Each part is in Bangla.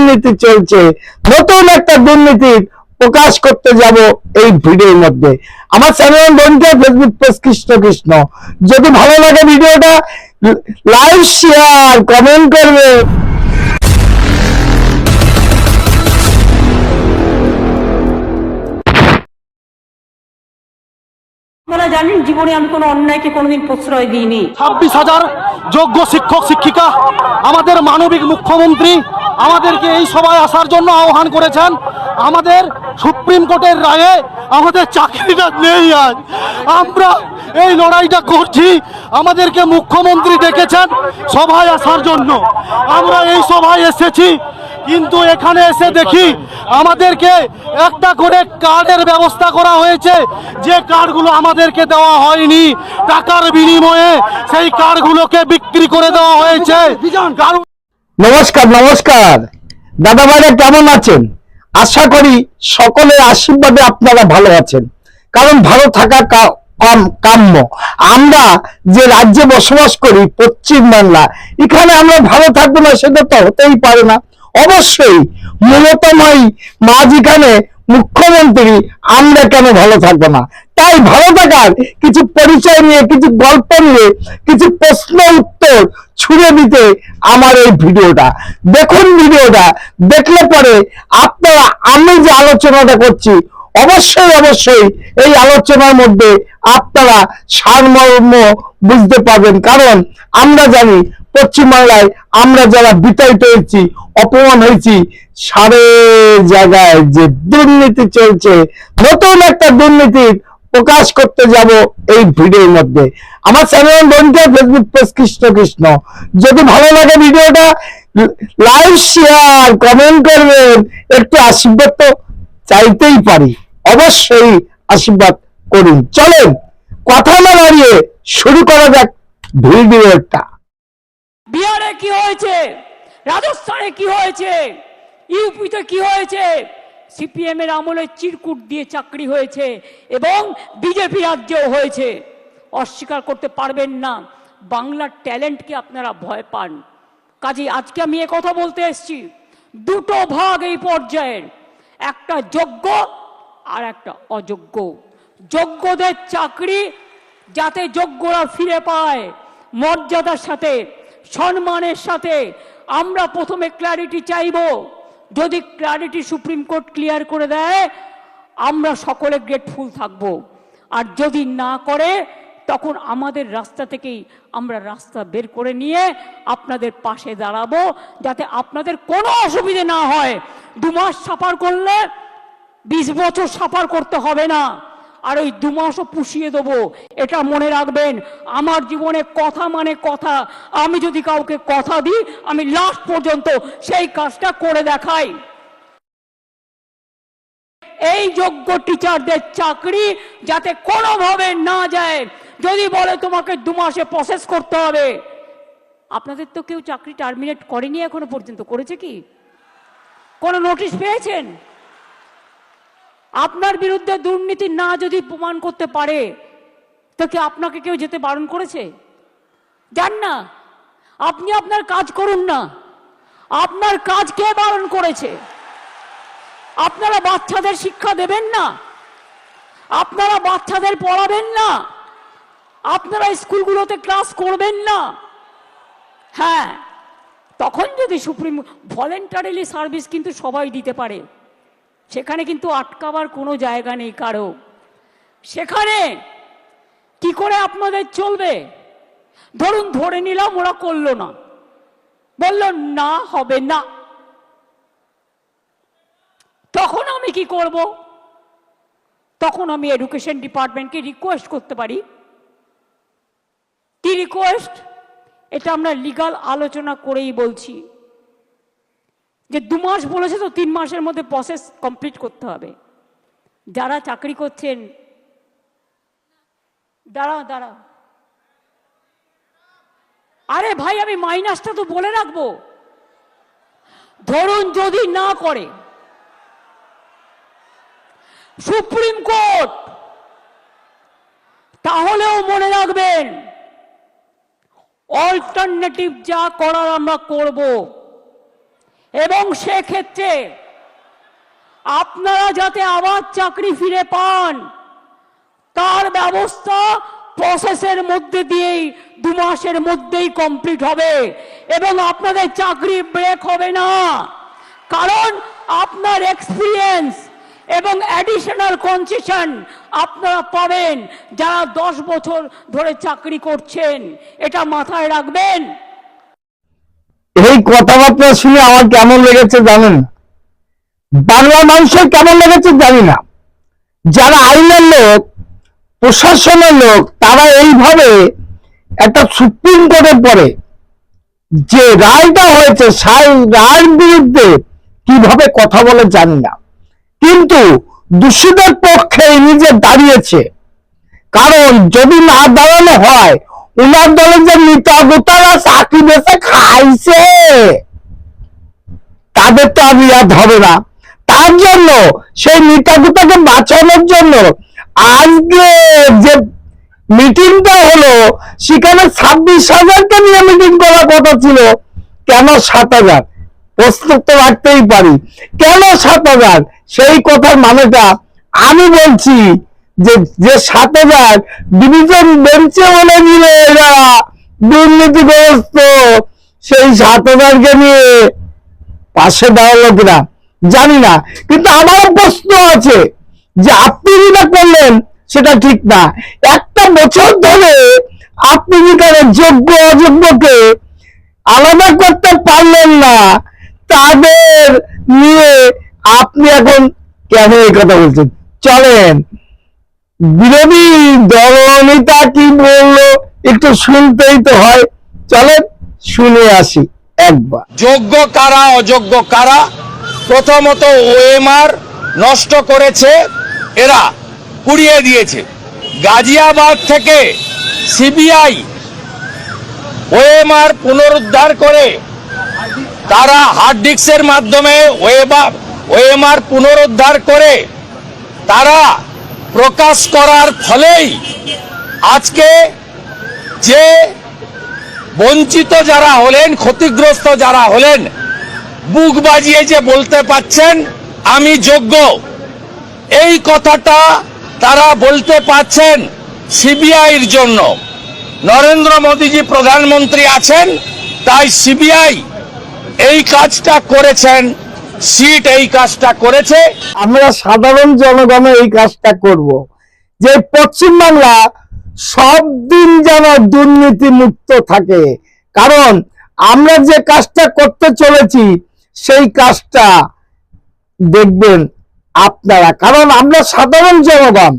দুর্নীতি চলছে, নতুন একটা দুর্নীতি প্রকাশ করতে যাব এই ভিডিওর মধ্যে। আমার চ্যানেল বন্ধু ফেসবুক পেজ কৃষ্ণ কৃষ্ণ, যদি ভালো লাগে ভিডিওটা লাইক শেয়ার কমেন্ট করবে। আপনারা জানেন জীবনে আমি কোনো অন্যায়কে কোনোদিন প্রশ্রয় দিইনি। 26,000 যোগ্য শিক্ষক শিক্ষিকা আমাদের মানবিক মুখ্যমন্ত্রী আমাদেরকে এই সভায় আসার জন্য আহ্বান করেছেন। আমাদের সুপ্রিম কোর্টের রায়ে আমাদের চাকরিটা নেই, আজ আমরা এই লড়াইটা করছি। আমাদেরকে মুখ্যমন্ত্রী ডেকেছেন সভায় আসার জন্য, আমরা এই সভায় এসেছি, কিন্তু এখানে এসে দেখি আমাদেরকে একটা করে কার্ডের ব্যবস্থা করা হয়েছে, যে কার্ডগুলো আমাদেরকে দেওয়া হয়নি, টাকার বিনিময়ে সেই কার্ডগুলোকে বিক্রি করে দেওয়া হয়েছে। নমস্কার নমস্কার দাদা ভাইরা, কেমন আছেন? আশা করি সকলের আশীর্বাদে আপনারা ভালো আছেন, কারণ ভালো থাকা কাম্য। আমরা যে রাজ্যে বসবাস করি পশ্চিম বাংলা, এখানে আমরা ভালো থাকবো না সেটা তো হতেই পারে না। অবশ্যই মমতাময়ী মা যেখানে মুখ্যমন্ত্রী, আমরা কেন ভালো থাকবো না? তাই ভালো থাকার কিছু পরিচয় নিয়ে, কিছু গল্প নিয়ে, কিছু প্রশ্ন উত্তর ছুড়ে দিতে আমার এই ভিডিওটা দেখুন। ভিডিওটা দেখলে পরে আপনারা আমি যে আলোচনাটা করছি অবশ্যই অবশ্যই এই আলোচনার মধ্যে আপনারা সারমর্ম বুঝতে পারবেন। কারণ আমরা জানি পশ্চিমবাংলায় আমরা যারা বিতাড়িত হয়েছি, অপমান হয়েছি, সারে জায়গায় যে দুর্নীতি চলছে, নতুন একটা দুর্নীতি প্রকাশ করতে যাব এই ভিডিওর মধ্যে। আমার চ্যানেল বন্ধু ফেসবুক পেজ কৃষ্ণ কৃষ্ণ, যদি ভালো লাগে ভিডিওটা লাইক শেয়ার কমেন্ট করবেন। একটু আশীর্বাদ তো চাইতেই পারি, অবশ্যই আশীর্বাদ করুন। চলেন কথা না বাড়িয়ে শুরু করা যাক ভিডিওটা। বিহারে কি হয়েছে, রাজস্থানে কি হয়েছে, ইউপিতে কি হয়েছে? সিপিএম এর আমলে চিরকুট দিয়ে চাকরি হয়েছে এবং বিজেপি রাজ্যেও হয়েছে। অস্বীকার করতে পারবেন না, বাংলার ট্যালেন্টকে আপনারা ভয় পান। কাজেই আজকে আমি এ কথা বলতে এসেছি, দুটো ভাগ এই পর্যায়ের, একটা যোগ্য আর একটা অযোগ্য। যোগ্যদের চাকরি যাতে যোগ্যরা ফিরে পায় মর্যাদার সাথে, সম্মানের সাথে, আমরা প্রথমে ক্ল্যারিটি চাইব। যদি ক্ল্যারিটি সুপ্রিম কোর্ট ক্লিয়ার করে দেয় আমরা সকলে গ্রেটফুল থাকব, আর যদি না করে তখন আমাদের রাস্তা থেকেই আমরা রাস্তা বের করে নিয়ে আপনাদের পাশে দাঁড়াবো, যাতে আপনাদের কোনো অসুবিধে না হয়। 2 মাস সাফার করলে 20 বছর সাফার করতে হবে না, আর ওই 2 মাসও পুষিয়ে দেবো। এটা মনে রাখবেন, আমার জীবনে কথা মানে কথা। আমি যদি কাউকে কথা দিই আমি লাস্ট পর্যন্ত সেই কাজটা করে দেখাই। এই যোগ্য টিচারদের চাকরি যাতে কোনোভাবে না যায়। যদি বলে তোমাকে 2 মাসে প্রসেস করতে হবে, আপনাদের তো কেউ চাকরি টার্মিনেট করেনি এখনো পর্যন্ত, করেছে কি? কোনো নোটিশ পেয়েছেন? আপনার বিরুদ্ধে দুর্নীতি না যদি প্রমাণ করতে পারে তো কি আপনাকে কেউ যেতে বারণ করেছে? যান না, আপনি আপনার কাজ করুন না। আপনার কাজ কে বারণ করেছে? আপনারা বাচ্চাদের শিক্ষা দেবেন না, আপনারা বাচ্চাদের পড়াবেন না, আপনারা স্কুলগুলোতে ক্লাস করবেন না। হ্যাঁ, তখন যদি সুপ্রিম ভলেন্টারিলি সার্ভিস কিন্তু সবাই দিতে পারে, সেখানে কিন্তু আটকাবার কোনো জায়গা নেই কারো। সেখানে কি করে আপনাদের চলবে? ধরুন ধরে নিলাম ওরা করলো না, বলল না হবে না, তখন আমি কি করব? তখন আমি এডুকেশন ডিপার্টমেন্টকে রিকোয়েস্ট করতে পারি। কি রিকোয়েস্ট? এটা আমরা লিগাল আলোচনা করেই বলছি যে 2 মাস বলেছে তো 3 মাসের মধ্যে প্রসেস কমপ্লিট করতে হবে। যারা চাকরি করছেন, দাঁড়াও, আরে ভাই আমি মাইনাসটা তো বলে রাখবো। ধরুন যদি না করে সুপ্রিম কোর্ট, তাহলেও মনে রাখবেন অল্টারনেটিভ যা করার আমরা করব। এবং সেক্ষেত্রে আপনারা যাতে আবার চাকরি ফিরে পান তার ব্যবস্থা প্রসেসের মধ্যে দিয়েই 2 মাসের মধ্যেই কমপ্লিট হবে এবং আপনাদের চাকরি ব্রেক হবে না, কারণ আপনার এক্সপিরিয়েন্স এবং অ্যাডিশনাল কনসেশন আপনারা পাবেন যারা 10 বছর ধরে চাকরি করছেন। এটা মাথায় রাখবেন। এই কথাবার্তা শুনে আমার কেমন লেগেছে জানেন না, বাংলা মানুষের কেমন লেগেছে জানি না। যারা আইনের লোক, প্রশাসনের লোক, তারা এইভাবে একটা সুপ্রিম কোর্টের পরে যে রায়টা হয়েছে সেই রায়ের বিরুদ্ধে কিভাবে কথা বলে জানি না, কিন্তু দোষীদের পক্ষে নিজে দাঁড়িয়েছে। কারণ যদি না দাঁড়ানো হয়, উনার দলের যে নেতা গোতারা চাকরি বেঁচে খাইছে তাদের তো আর রিয়াদ হবে না। তার জন্য সেই নেতাগুতাকে বাঁচানোর জন্য আজকে যে মিটিংটা হলো সেখানে 26,000কে নিয়ে মিটিং করার কথা ছিল, কেন 7,000? প্রশ্ন তো রাখতেই পারি, কেন 7,000? সেই কথার মানেটা আমি বলছি যে 7,000 ডিভিশন বেঞ্চে বলে দিল এরা দুর্নীতিগ্রস্ত, সেই 7,000কে নিয়ে পাশে দাঁড়ালো কিনা জানি না। কিন্তু আমার প্রশ্ন আছে যে আপনি যেটা করলেন সেটা ঠিক না। একটা বছর ধরে আপনি যেখানে যোগ্য অযোগ্যকে আলাদা করতে পারলেন না, তাদের নিয়ে আপনি এখন কেন এই কথা বলছেন? চলেন বিরোধী দলনেতা কি বললো একটু শুনতেই তো হয়, চলেন শুনে আসি একবার। যোগ্য কারা অযোগ্য কারা, প্রথমত ওএমআর নষ্ট করেছে, এরা পুড়িয়ে দিয়েছে। গাজিয়াবাদ থেকে সিবিআই ওএমআর পুনরুদ্ধার করে তারা হার্ড ডিস্কের মাধ্যমে ওএমআর পুনরুদ্ধার করে তারা প্রকাশ করার ফলেই আজকে যে বঞ্চিত যারা হলেন, ক্ষতিগ্রস্ত যারা হলেন, বুক বাজিয়ে যে বলতে পাচ্ছেন আমি যোগ্য, এই কথাটা তারা বলতে পাচ্ছেন সিবিআইর জন্য। নরেন্দ্র মোদীজি প্রধানমন্ত্রী আছেন, তাই সিবিআই এই কাজটা করেছেন, সিট এই কাজটা করেছে। আমরা সাধারণ জনগণ এই কাজটা করব যে পশ্চিমবাংলা সব দিন যেন দুর্নীতি মুক্ত থাকে। কারণ আমরা যে কাজটা করতে চলেছি সেই কাজটা দেখবেন আপনারা, কারণ আমরা সাধারণ জনগণ।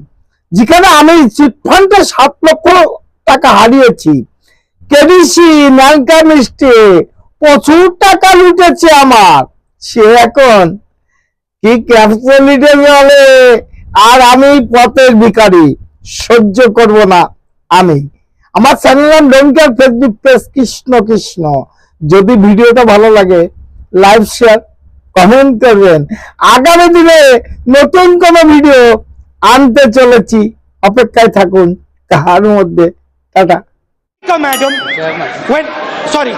যেখানে আমি চিটফান্ডে 7 লক্ষ টাকা হারিয়েছি, কেডিসি নালকা মিস্টে প্রচুর টাকা লুটেছে আমার, সে এখন কি ক্যাপসুলিটে চলে, আর আমি পথের ভিখারি, সহ্য করব না। আমি আমার চ্যানেল নাম ডোনকেয়ার, ফেসবুক পেজ কৃষ্ণ কৃষ্ণ। যদি ভিডিওটা ভালো লাগে লাইক শেয়ার কমেন্ট করবেন। আগামী দিনে নতুন কোন ভিডিও আনতে চলেছি, অপেক্ষায় থাকুন। তার মধ্যে টাটা। Madam, when sorry.